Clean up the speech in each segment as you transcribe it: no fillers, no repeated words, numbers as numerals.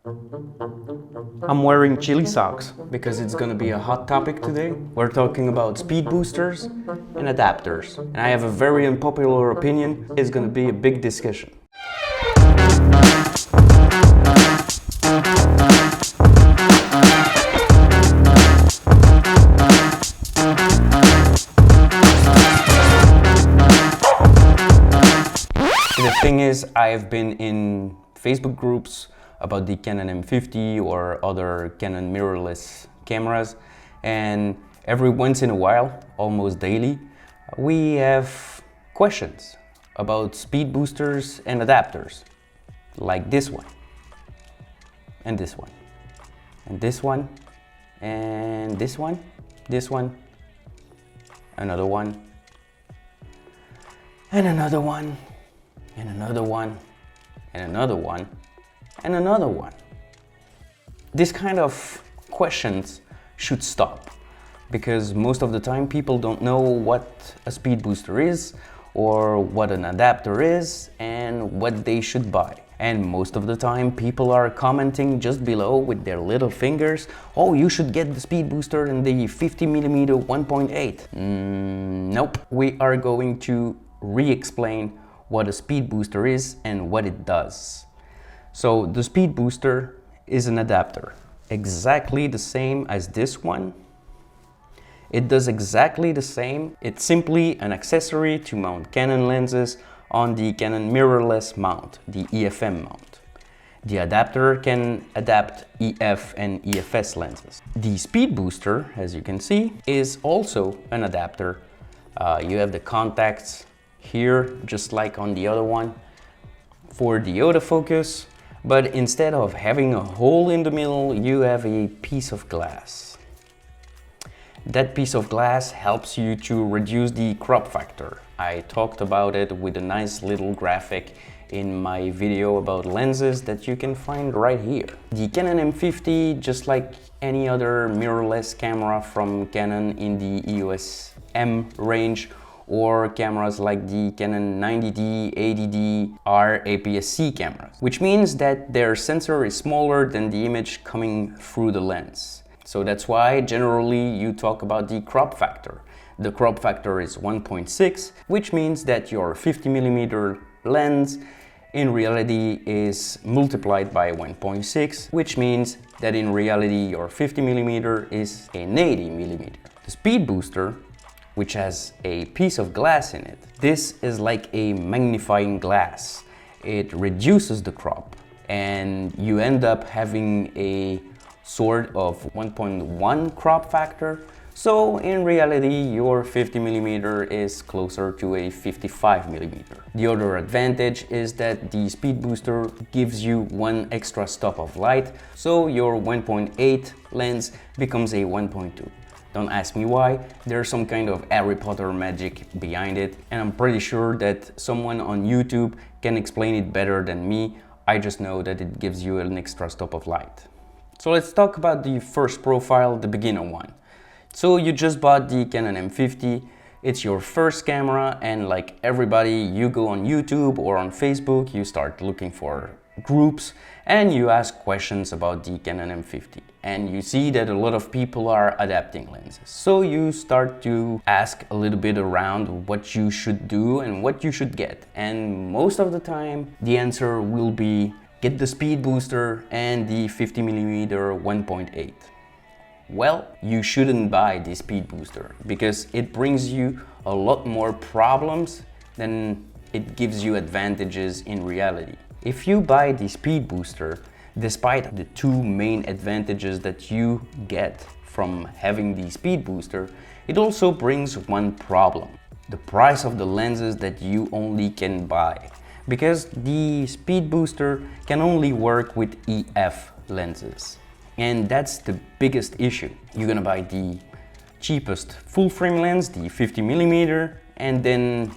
I'm wearing chili socks because it's gonna be a hot topic today. We're talking about speed boosters and adapters. And I have a very unpopular opinion. It's gonna be a big discussion. The thing is, I've been in Facebook groups about the Canon M50 or other Canon mirrorless cameras, and every once in a while, almost daily, we have questions about speed boosters and adapters, like this one, and this one, and this one, and this one, this one, another one, and another one, and another one, and another one, and another one. This kind of questions should stop, because most of the time people don't know what a speed booster is or what an adapter is and what they should buy. And most of the time people are commenting just below with their little fingers, oh, you should get the speed booster and the 50mm 1.8. Nope. We are going to re-explain what a speed booster is and what it does. So the speed booster is an adapter, exactly the same as this one. It does exactly the same. It's simply an accessory to mount Canon lenses on the Canon mirrorless mount, the EF-M mount. The adapter can adapt EF and EF-S lenses. The speed booster, as you can see, is also an adapter. You have the contacts here, just like on the other one, for the autofocus, but instead of having a hole in the middle, you have a piece of glass. That piece of glass helps you to reduce the crop factor. I talked about it with a nice little graphic in my video about lenses that you can find right here. The Canon M50, just like any other mirrorless camera from Canon in the EOS-M range, or cameras like the Canon 90D, 80D are APS-C cameras, which means that their sensor is smaller than the image coming through the lens. So that's why generally you talk about the crop factor. The crop factor is 1.6, which means that your 50mm lens in reality is multiplied by 1.6, which means that in reality your 50mm is an 80mm. The speed booster, which has a piece of glass in it. This is like a magnifying glass. It reduces the crop and you end up having a sort of 1.1 crop factor. So in reality, your 50mm is closer to a 55mm. The other advantage is that the speed booster gives you one extra stop of light, so your 1.8 lens becomes a 1.2. Don't ask me why, there's some kind of Harry Potter magic behind it, and I'm pretty sure that someone on YouTube can explain it better than me. I just know that it gives you an extra stop of light. So let's talk about the first profile, the beginner one. So you just bought the Canon M50, it's your first camera, and like everybody, you go on YouTube or on Facebook, you start looking for groups and you ask questions about the Canon M50, and you see that a lot of people are adapting lenses. So you start to ask a little bit around what you should do and what you should get, and most of the time the answer will be get the speed booster and the 50mm 1.8. Well, you shouldn't buy the speed booster because it brings you a lot more problems than it gives you advantages in reality. If you buy the speed booster, despite the two main advantages that you get from having the speed booster, it also brings one problem: the price of the lenses that you only can buy. Because the speed booster can only work with EF lenses. And that's the biggest issue. You're gonna buy the cheapest full frame lens, the 50mm, and then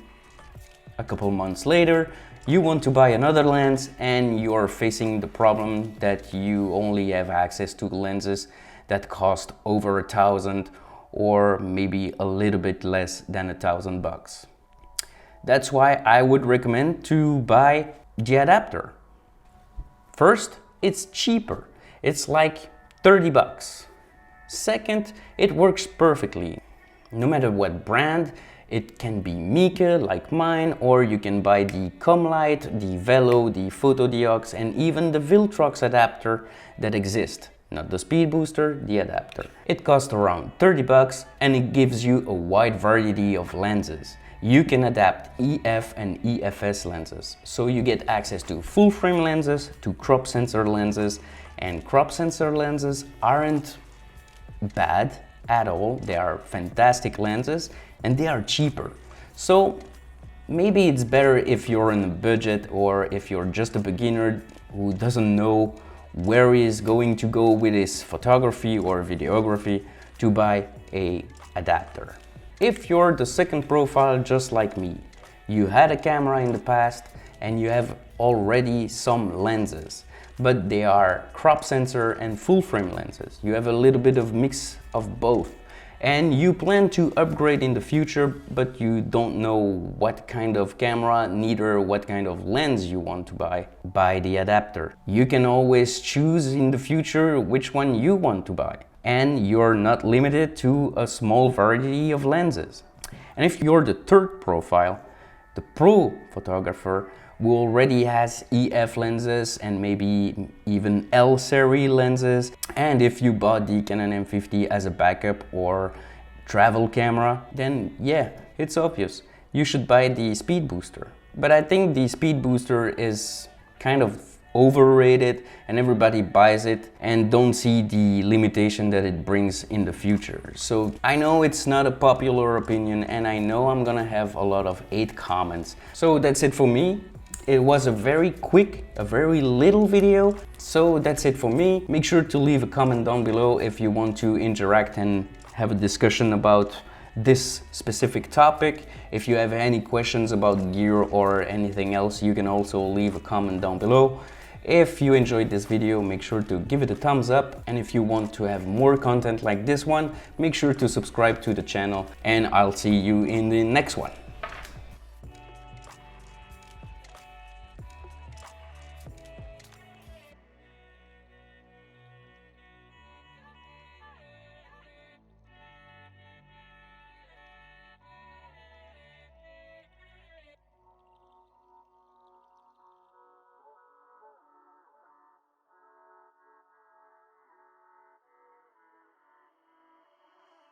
a couple months later, you want to buy another lens and you're facing the problem that you only have access to lenses that cost over $1,000 or maybe a little bit less than $1,000. That's why I would recommend to buy the adapter. First, it's cheaper. It's like 30 bucks. Second, it works perfectly. No matter what brand, it can be Mica like mine, or you can buy the Comlight, the Velo, the Photodiox, and even the Viltrox adapter that exist. Not the Speedbooster, the adapter. It costs around 30 bucks and it gives you a wide variety of lenses. You can adapt EF and EF-S lenses, so you get access to full frame lenses, to crop sensor lenses, and crop sensor lenses aren't bad at all. They are fantastic lenses and they are cheaper. So maybe it's better if you're on a budget, or if you're just a beginner who doesn't know where he's going to go with his photography or videography, to buy a adapter. If you're the second profile just like me, you had a camera in the past and you have already some lenses, but they are crop sensor and full frame lenses. You have a little bit of mix of both. And you plan to upgrade in the future, but you don't know what kind of camera, neither what kind of lens you want to buy the adapter. You can always choose in the future which one you want to buy. And you're not limited to a small variety of lenses. And if you're the third profile, the pro photographer, who already has EF lenses and maybe even L-series lenses, and if you bought the Canon M50 as a backup or travel camera, then yeah, it's obvious. You should buy the Speedbooster. But I think the Speedbooster is kind of overrated and everybody buys it and don't see the limitation that it brings in the future. So I know it's not a popular opinion and I know I'm gonna have a lot of hate comments. So that's it for me. It was a very quick, a very little video. So that's it for me. Make sure to leave a comment down below if you want to interact and have a discussion about this specific topic. If you have any questions about gear or anything else, you can also leave a comment down below. If you enjoyed this video, make sure to give it a thumbs up. And if you want to have more content like this one, make sure to subscribe to the channel and I'll see you in the next one.